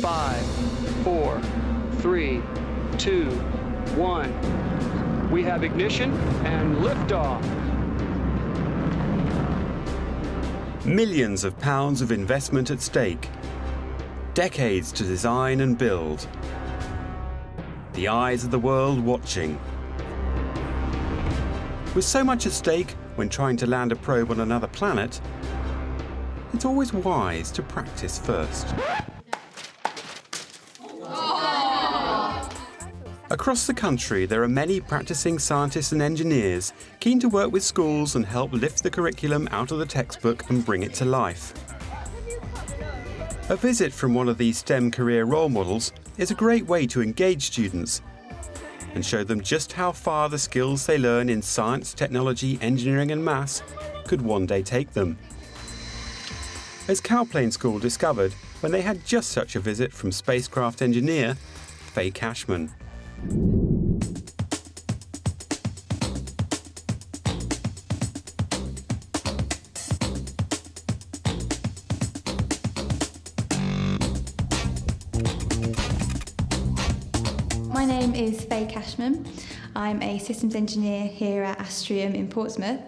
5, 4, 3, 2, 1. We have ignition and liftoff. Millions of pounds of investment at stake. Decades to design and build. The eyes of the world watching. With so much at stake when trying to land a probe on another planet, it's always wise to practice first. Across the country, there are many practicing scientists and engineers keen to work with schools and help lift the curriculum out of the textbook and bring it to life. A visit from one of these STEM career role models is a great way to engage students and show them just how far the skills they learn in science, technology, engineering and maths could one day take them. As Cowplane School discovered when they had just such a visit from spacecraft engineer Faye Cashman. My name is Faye Cashman. I'm a systems engineer here at Astrium in Portsmouth.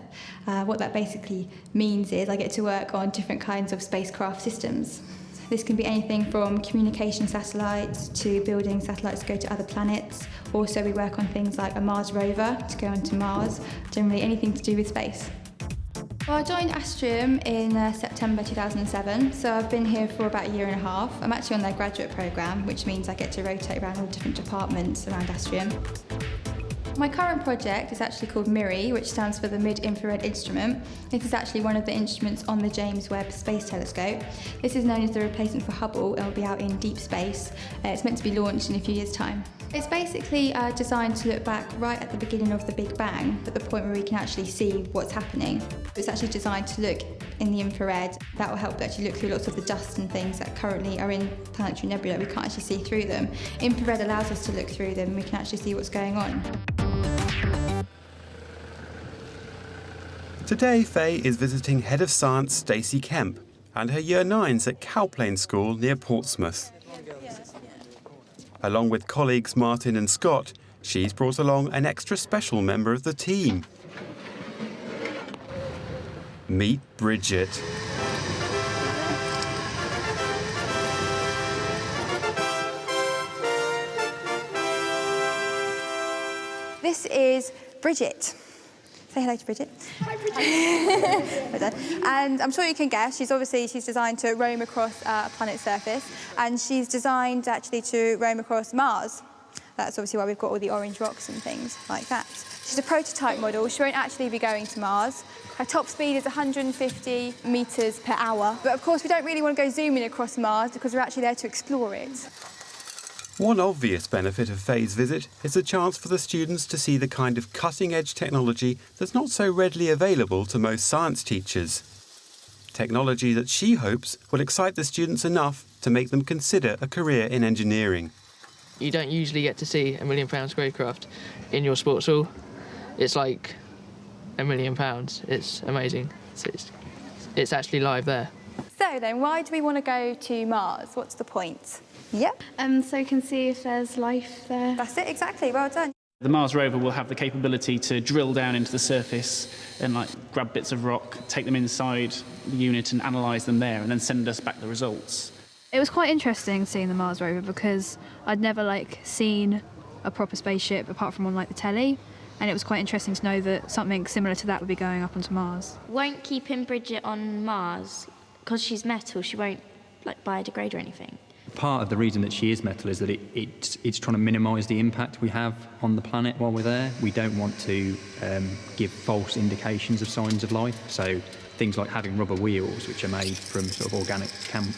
What that basically means is I get to work on different kinds of spacecraft systems. This can be anything from communication satellites to building satellites to go to other planets. Also, we work on things like a Mars rover to go onto Mars, generally anything to do with space. Well, I joined Astrium in September 2007, so I've been here for about a year and a half. I'm actually on their graduate programme, which means I get to rotate around all different departments around Astrium. My current project is actually called MIRI, which stands for the Mid-Infrared Instrument. This is actually one of the instruments on the James Webb Space Telescope. This is known as the replacement for Hubble and will be out in deep space. It's meant to be launched in a few years' time. It's basically designed to look back right at the beginning of the Big Bang, at the point where we can actually see what's happening. It's actually designed to look in the infrared. That will help actually look through lots of the dust and things that currently are in planetary nebulae. We can't actually see through them. Infrared allows us to look through them and we can actually see what's going on. Today, Faye is visiting Head of Science Stacey Kemp and her Year 9s at Cowplane School near Portsmouth. Along with colleagues Martin and Scott, she's brought along an extra special member of the team. Meet Bridget. This is Bridget. Say hello to Bridget. Hi, Bridget. And I'm sure you can guess, she's designed to roam across a planet's surface, and she's designed actually to roam across Mars. That's obviously why we've got all the orange rocks and things like that. She's a prototype model. She won't actually be going to Mars. Her top speed is 150 metres per hour. But of course, we don't really want to go zooming across Mars because we're actually there to explore it. One obvious benefit of Faye's visit is a chance for the students to see the kind of cutting-edge technology that's not so readily available to most science teachers. Technology that she hopes will excite the students enough to make them consider a career in engineering. You don't usually get to see £1 million spacecraft in your sports hall. It's like £1 million. It's amazing. It's actually live there. So then, why do we want to go to Mars? What's the point? Yep. So you can see if there's life there. That's it, exactly. Well done. The Mars rover will have the capability to drill down into the surface and grab bits of rock, take them inside the unit and analyse them there, and then send us back the results. It was quite interesting seeing the Mars rover because I'd never seen a proper spaceship apart from on the telly, and it was quite interesting to know that something similar to that would be going up onto Mars. Won't keeping Bridget on Mars because she's metal. She won't biodegrade or anything. Part of the reason that she is metal is that it's trying to minimise the impact we have on the planet while we're there. We don't want to give false indications of signs of life. So things like having rubber wheels, which are made from sort of organic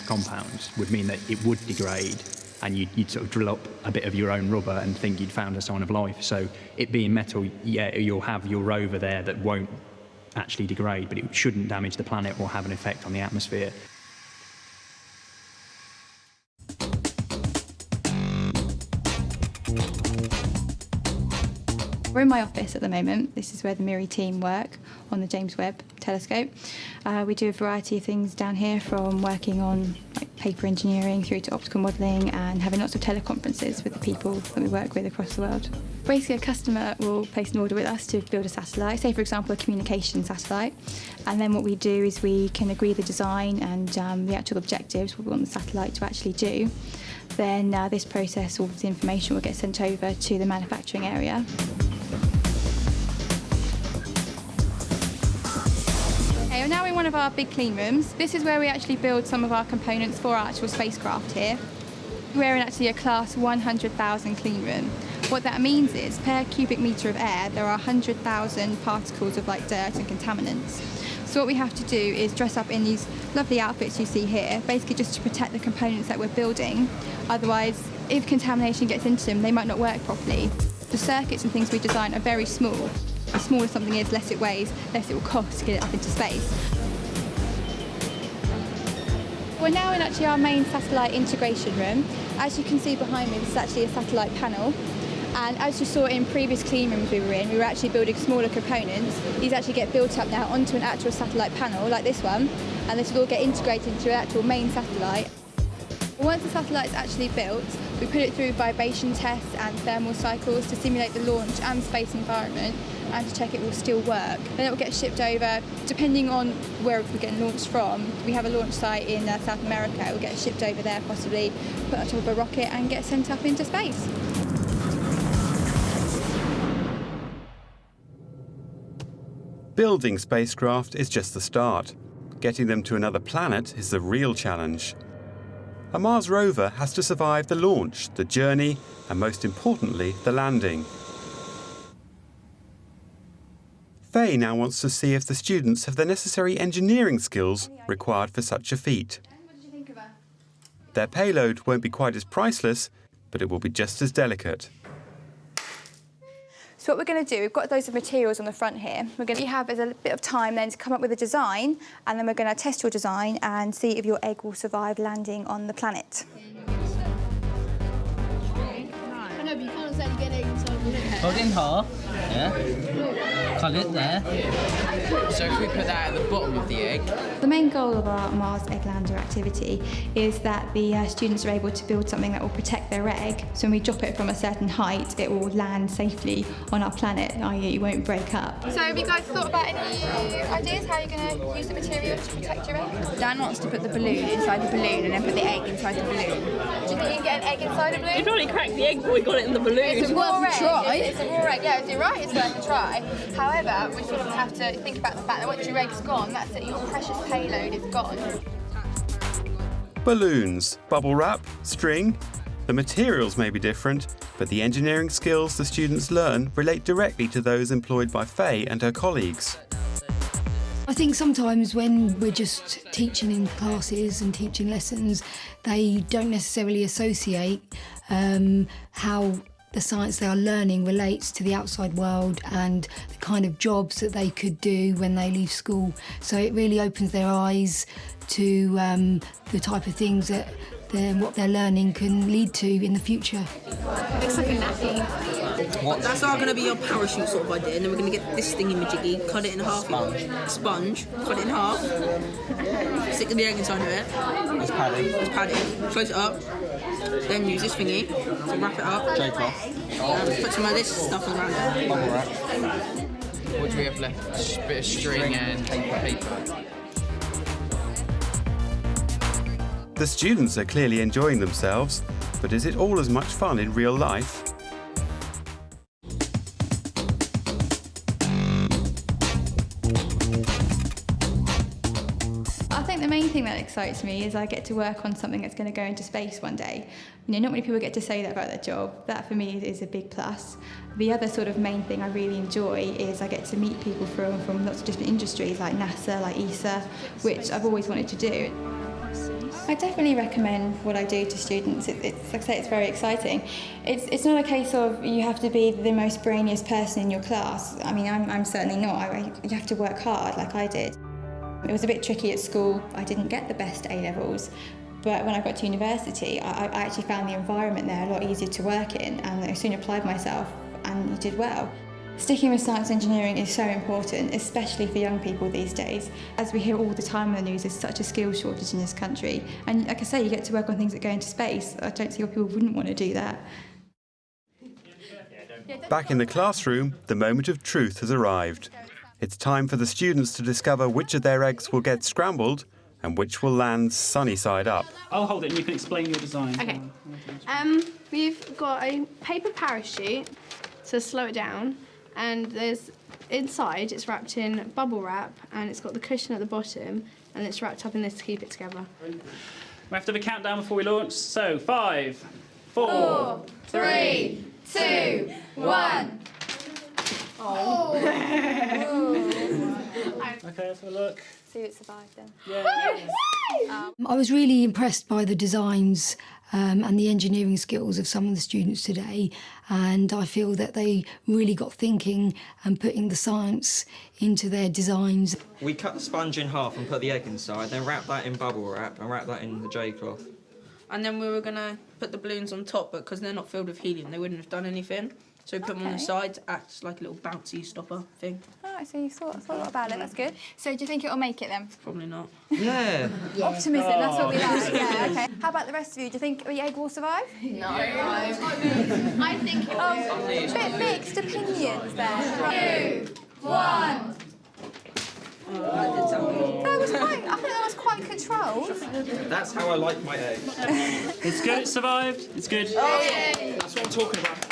compounds, would mean that it would degrade, and you'd sort of drill up a bit of your own rubber and think you'd found a sign of life. So it being metal, yeah, you'll have your rover there that won't actually degrade, but it shouldn't damage the planet or have an effect on the atmosphere. We're in my office at the moment. This is where the MIRI team work on the James Webb Telescope. We do a variety of things down here, from working on paper engineering through to optical modelling and having lots of teleconferences with the people that we work with across the world. Basically, a customer will place an order with us to build a satellite, say for example a communication satellite, and then what we do is we can agree the design and the actual objectives, what we want the satellite to actually do. Then this process, all the information will get sent over to the manufacturing area. Okay, well now we're in one of our big clean rooms. This is where we actually build some of our components for our actual spacecraft here. We're in actually a class 100,000 clean room. What that means is, per cubic metre of air, there are 100,000 particles of like dirt and contaminants. So what we have to do is dress up in these lovely outfits you see here, basically just to protect the components that we're building. Otherwise, if contamination gets into them, they might not work properly. The circuits and things we design are very small. The smaller something is, less it weighs, less it will cost to get it up into space. We're now in actually our main satellite integration room. As you can see behind me, this is actually a satellite panel. And as you saw in previous clean rooms we were actually building smaller components. These actually get built up now onto an actual satellite panel, like this one, and this will all get integrated into an actual main satellite. Once the satellite's actually built, we put it through vibration tests and thermal cycles to simulate the launch and space environment and to check it will still work. Then it will get shipped over, depending on where we're getting launched from. We have a launch site in South America. It will get shipped over there possibly, put on top of a rocket and get sent up into space. Building spacecraft is just the start. Getting them to another planet is the real challenge. A Mars rover has to survive the launch, the journey, and most importantly, the landing. Faye now wants to see if the students have the necessary engineering skills required for such a feat. What did you think of her? Their payload won't be quite as priceless, but it will be just as delicate. So what we're going to do, we've got those materials on the front here. We're going to have a bit of time then to come up with a design, and then we're going to test your design and see if your egg will survive landing on the planet. I know, but you can't say you get egg inside your head. Hold in half, yeah. Cut it there. So if we put that at the bottom of the egg. The main goal of our Mars Egg Lander activity is that the students are able to build something that will protect their egg. So when we drop it from a certain height, it will land safely on our planet, i.e. it won't break up. So have you guys thought about any ideas how you're going to use the materials to protect your egg? Dan wants to put the balloon inside the balloon and then put the egg inside the balloon. Do you think you can get an egg inside a balloon? You probably cracked the egg before we got it in the balloon. It's a raw egg. try. It's a raw egg. Yeah, you're right. It's worth a try. However, we sort of have to think about the fact that once your egg's gone, that's it. Your precious payload is gone. Balloons, bubble wrap, string. The materials may be different, but the engineering skills the students learn relate directly to those employed by Faye and her colleagues. I think sometimes when we're just teaching in classes and teaching lessons, they don't necessarily associate how the science they are learning relates to the outside world and the kind of jobs that they could do when they leave school. So it really opens their eyes to the type of things that what they're learning can lead to in the future. Looks like a nappy. What? That's our going to be your parachute sort of idea, and then we're going to get this thing in majiggy, cut it in half. Sponge, cut it in half, stick the egg inside of it. It's padding. It's padded, close it up, then use this thingy to wrap it up. J-cloth. Put some of this stuff around it. Bubble wrap. What do we have left? A bit of string and paper. The students are clearly enjoying themselves, but is it all as much fun in real life? I think the main thing that excites me is I get to work on something that's going to go into space one day. You know, not many people get to say that about their job. That for me is a big plus. The other sort of main thing I really enjoy is I get to meet people from lots of different industries like NASA, like ESA, which I've always wanted to do. I definitely recommend what I do to students. It's like I say, it's very exciting. It's not a case of you have to be the most brainiest person in your class. I mean, I'm certainly not. You have to work hard like I did. It was a bit tricky at school. I didn't get the best A-levels, but when I got to university, I actually found the environment there a lot easier to work in, and I soon applied myself and did well. Sticking with science and engineering is so important, especially for young people these days. As we hear all the time on the news, there's such a skills shortage in this country. And like I say, you get to work on things that go into space. I don't see why people wouldn't want to do that. Back in the classroom, the moment of truth has arrived. It's time for the students to discover which of their eggs will get scrambled and which will land sunny side up. I'll hold it and you can explain your design. Okay. We've got a paper parachute to slow it down, and there's inside it's wrapped in bubble wrap, and it's got the cushion at the bottom, and it's wrapped up in this to keep it together. We have to have a countdown before we launch. So 5, 4, 4, 3, 2, 1. Oh. Okay, let's have a look. See it survived then. Yeah. I was really impressed by the designs and the engineering skills of some of the students today, and I feel that they really got thinking and putting the science into their designs. We cut the sponge in half and put the egg inside, then wrap that in bubble wrap and wrap that in the J cloth. And then we were going to put the balloons on top, but because they're not filled with helium, they wouldn't have done anything. So we put them on the side to act like a little bouncy stopper thing. Oh, so you thought a lot about it, that's good. So do you think it'll make it then? Probably not. Yeah. Optimism, that's what we like. Yeah, okay. How about the rest of you? Do you think the egg will survive? No. I think it will. A bit mixed opinions there. 2, 1. That did sound good. I think that was quite controlled. That's how I like my eggs. It's good, it survived. It's good. That's what I'm talking about.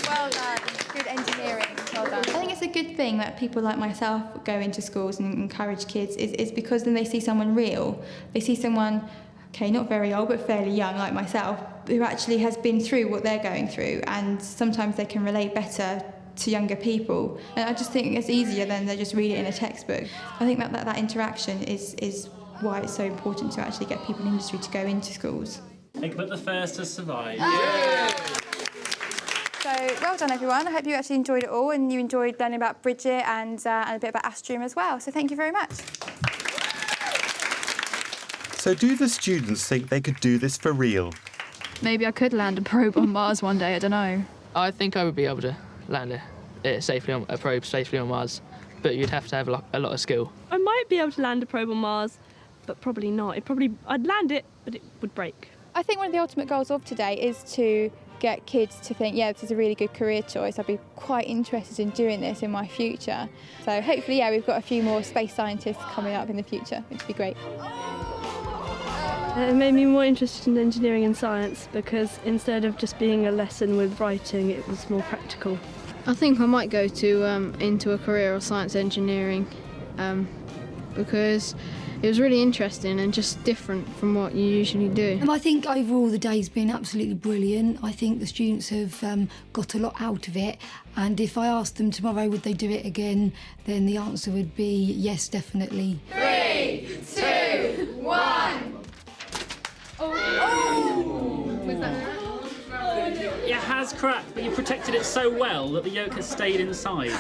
Well done. Good engineering. Well done. I think it's a good thing that people like myself go into schools and encourage kids is because then they see someone real. They see someone, okay, not very old, but fairly young, like myself, who actually has been through what they're going through, and sometimes they can relate better to younger people. And I just think it's easier than they just read it in a textbook. I think that interaction is why it's so important to actually get people in the industry to go into schools. Egbert the first has survived. So well done everyone. I hope you actually enjoyed it all and you enjoyed learning about Bridget and a bit about Astrium as well. So thank you very much. So do the students think they could do this for real? Maybe I could land a probe on Mars one day, I don't know. I think I would be able to land a probe safely on Mars, but you'd have to have a lot of skill. I might be able to land a probe on Mars, but probably not. I'd land it, but it would break. I think one of the ultimate goals of today is to get kids to think, yeah, this is a really good career choice. I'd be quite interested in doing this in my future. So hopefully, yeah, we've got a few more space scientists coming up in the future, which would be great. It made me more interested in engineering and science because instead of just being a lesson with writing, it was more practical. I think I might go into a career of science engineering because it was really interesting and just different from what you usually do. I think overall the day's been absolutely brilliant. I think the students have got a lot out of it, and if I asked them tomorrow would they do it again, then the answer would be yes, definitely. 3, 2, 1. It has cracked, but you protected it so well that the yolk has stayed inside.